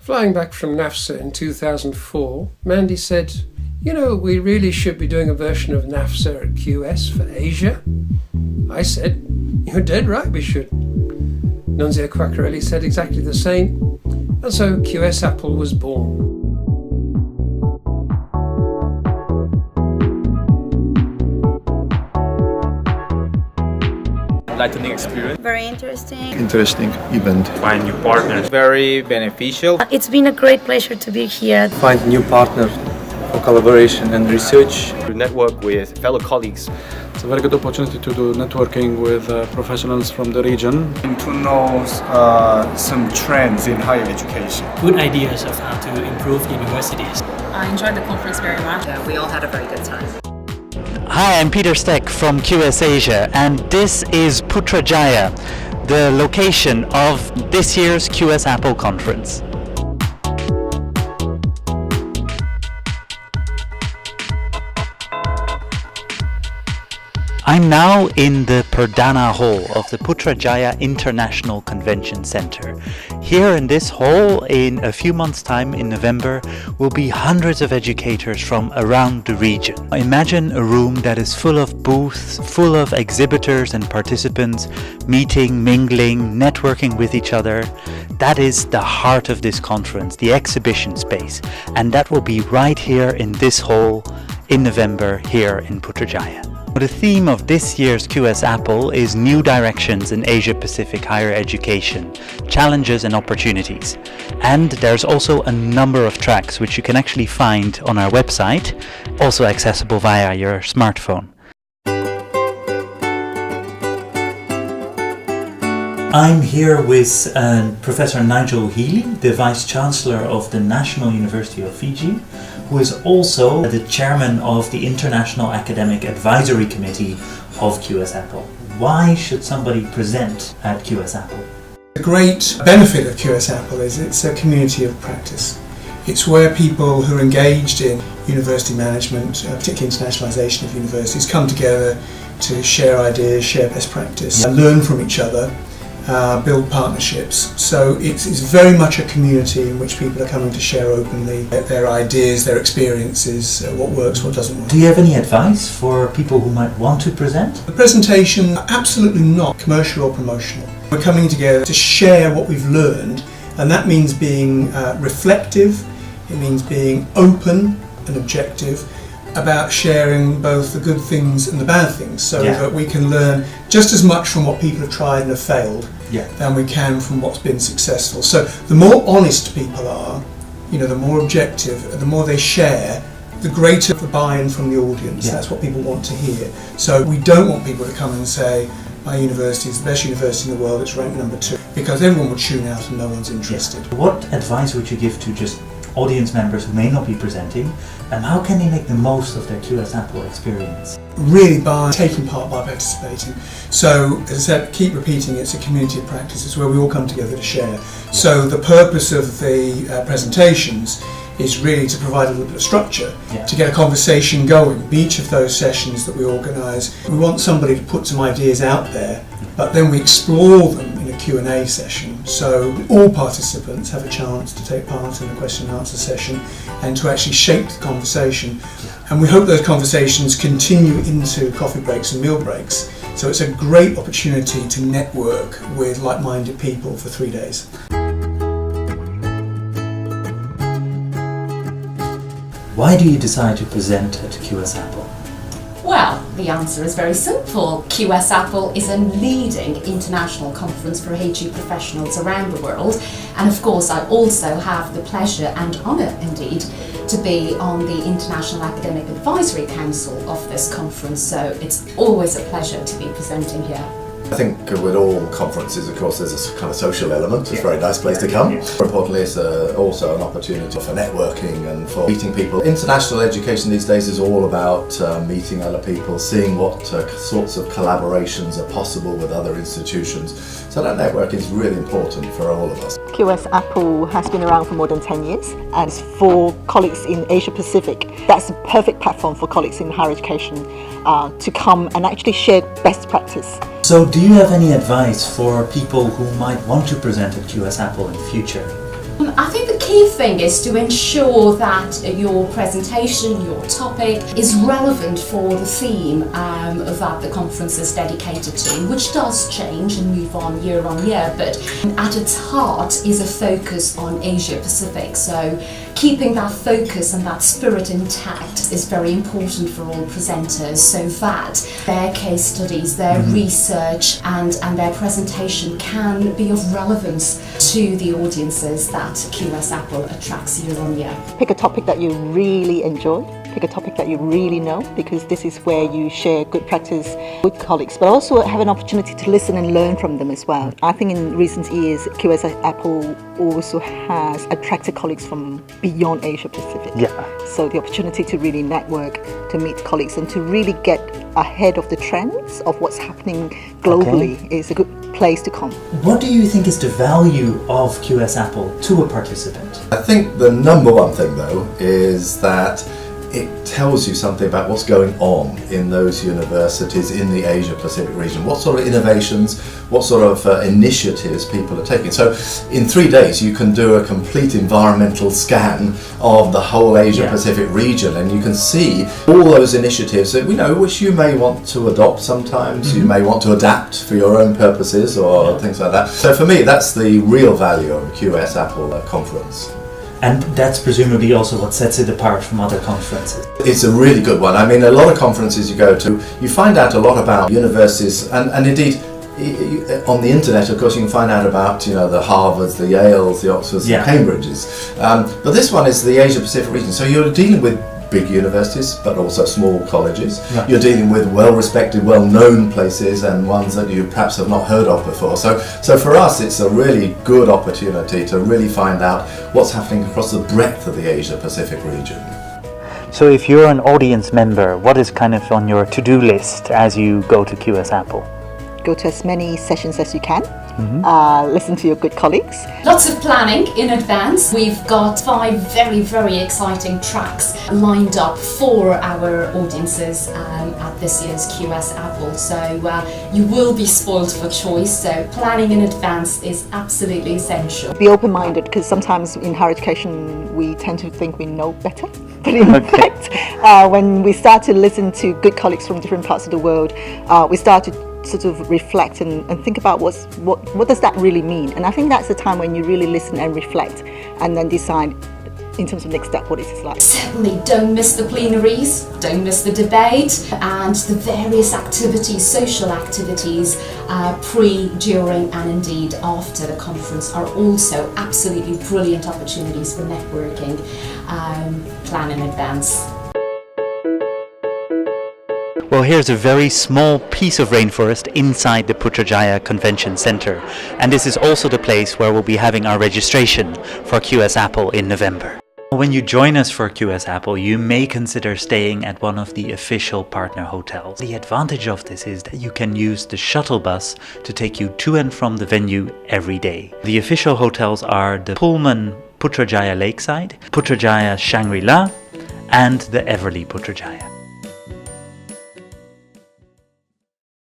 Flying back from NAFSA in 2004, Mandy said, "You know, we really should be doing a version of NAFSA at QS for Asia." I said, "You're dead right, we should." Nunzio Quacquarelli said exactly the same, and so QS Apple was born. Lightning experience. Very interesting. Interesting event. Find new partners. Very beneficial. It's been a great pleasure to be here. Find new partners for collaboration and research. To network with fellow colleagues. It's a very good opportunity to do networking with professionals from the region. And to know some trends in higher education. Good ideas of how to improve universities. I enjoyed the conference very much. We all had a very good time. Hi, I'm Peter Steck from QS Asia, and this is Putrajaya, the location of this year's QS Apple conference. I'm now in the Perdana Hall of the Putrajaya International Convention Center. Here in this hall, in a few months' time, in November, will be hundreds of educators from around the region. Imagine a room that is full of booths, full of exhibitors and participants, meeting, mingling, networking with each other. That is the heart of this conference, the exhibition space, and that will be right here in this hall in November here in Putrajaya. The theme of this year's QS Apple is New Directions in Asia-Pacific Higher Education, Challenges and Opportunities. And there's also a number of tracks which you can actually find on our website, also accessible via your smartphone. I'm here with Professor Nigel He, the Vice-Chancellor of the National University of Fiji, who is also the chairman of the International Academic Advisory Committee of QS Apple. Why should somebody present at QS Apple? The great benefit of QS Apple is it's a community of practice. It's where people who are engaged in university management, particularly internationalisation of universities, come together to share ideas, share best practice, learn from each other, build partnerships. So it's very much a community in which people are coming to share openly their ideas, their experiences, what works, what doesn't work. Do you have any advice for people who might want to present? The presentation, absolutely not commercial or promotional. We're coming together to share what we've learned, and that means being reflective, it means being open and objective about sharing both the good things and the bad things, so that we can learn just as much from what people have tried and have failed than we can from what's been successful. So the more honest people are, the more objective, the more they share, the greater the buy-in from the audience. That's what people want to hear. So we don't want people to come and say, my university is the best university in the world, it's ranked number 2, because everyone would tune out and no one's interested. What advice would you give to just audience members who may not be presenting, and how can they make the most of their QS Apple experience? Really by taking part, by participating. So, as I said, keep repeating, it's a community of practice, it's where we all come together to share. So the purpose of the presentations is really to provide a little bit of structure, to get a conversation going. Each of those sessions that we organise, we want somebody to put some ideas out there, but then we explore them in a Q&A session. So all participants have a chance to take part in a question and answer session and to actually shape the conversation. And we hope those conversations continue into coffee breaks and meal breaks. So it's a great opportunity to network with like-minded people for 3 days. Why do you decide to present at QS Apple? Well, the answer is very simple. QS Apple is a leading international conference for HE professionals around the world, and of course I also have the pleasure and honour indeed to be on the International Academic Advisory Council of this conference, so it's always a pleasure to be presenting here. I think with all conferences, of course, there's a kind of social element. It's a very nice place to come. More importantly, it's also an opportunity for networking and for meeting people. International education these days is all about meeting other people, seeing what sorts of collaborations are possible with other institutions. So that network is really important for all of us. QS Apple has been around for more than 10 years, and for colleagues in Asia Pacific, that's a perfect platform for colleagues in higher education to come and actually share best practice. So do you have any advice for people who might want to present at QS Apple in the future? I think the key key thing is to ensure that your presentation, your topic is relevant for the theme that the conference is dedicated to, which does change and move on year, but at its heart is a focus on Asia Pacific. So keeping that focus and that spirit intact is very important for all presenters, so that their case studies, their research and their presentation can be of relevance to the audiences that QS Apple attracts year on year. Pick a topic that you really enjoy. Pick a topic that you really know, because this is where you share good practice with colleagues, but also have an opportunity to listen and learn from them as well. I think in recent years, QS Apple also has attracted colleagues from beyond Asia Pacific. So the opportunity to really network, to meet colleagues and to really get ahead of the trends of what's happening globally is a good place to come. What do you think is the value of QS Apple to a participant? I think the number one thing though is that it tells you something about what's going on in those universities in the Asia Pacific region, what sort of innovations, what sort of initiatives people are taking. So in 3 days you can do a complete environmental scan of the whole Asia Pacific region, and you can see all those initiatives that we know which you may want to adopt sometimes, you may want to adapt for your own purposes or things like that. So for me that's the real value of a QS Apple conference. And that's presumably also what sets it apart from other conferences. It's a really good one. I mean, a lot of conferences you go to, you find out a lot about universities, and indeed on the internet, of course, you can find out about, you know, the Harvards, the Yales, the Oxfords, the Cambridges. But this one is the Asia Pacific region, so you're dealing with big universities, but also small colleges. You're dealing with well-respected, well-known places and ones that you perhaps have not heard of before. So for us, it's a really good opportunity to really find out what's happening across the breadth of the Asia-Pacific region. So if you're an audience member, what is kind of on your to-do list as you go to QS Apple? Go to as many sessions as you can. Listen to your good colleagues. Lots of planning in advance. We've got 5 very, very exciting tracks lined up for our audiences at this year's QS Apple. So you will be spoiled for choice. So planning in advance is absolutely essential. Be open-minded, because sometimes in higher education we tend to think we know better. But in fact, when we start to listen to good colleagues from different parts of the world, we start to sort of reflect and think about what does that really mean. And I think that's the time when you really listen and reflect and then decide in terms of next step what it is like. Certainly don't miss the plenaries, don't miss the debate and the various activities, social activities pre, during and indeed after the conference are also absolutely brilliant opportunities for networking. Plan in advance. Well, here's a very small piece of rainforest inside the Putrajaya Convention Center, and this is also the place where we'll be having our registration for QS Apple in November. When you join us for QS Apple, you may consider staying at one of the official partner hotels. The advantage of this is that you can use the shuttle bus to take you to and from the venue every day. The official hotels are the Pullman Putrajaya Lakeside, Putrajaya Shangri-La, and the Everly Putrajaya.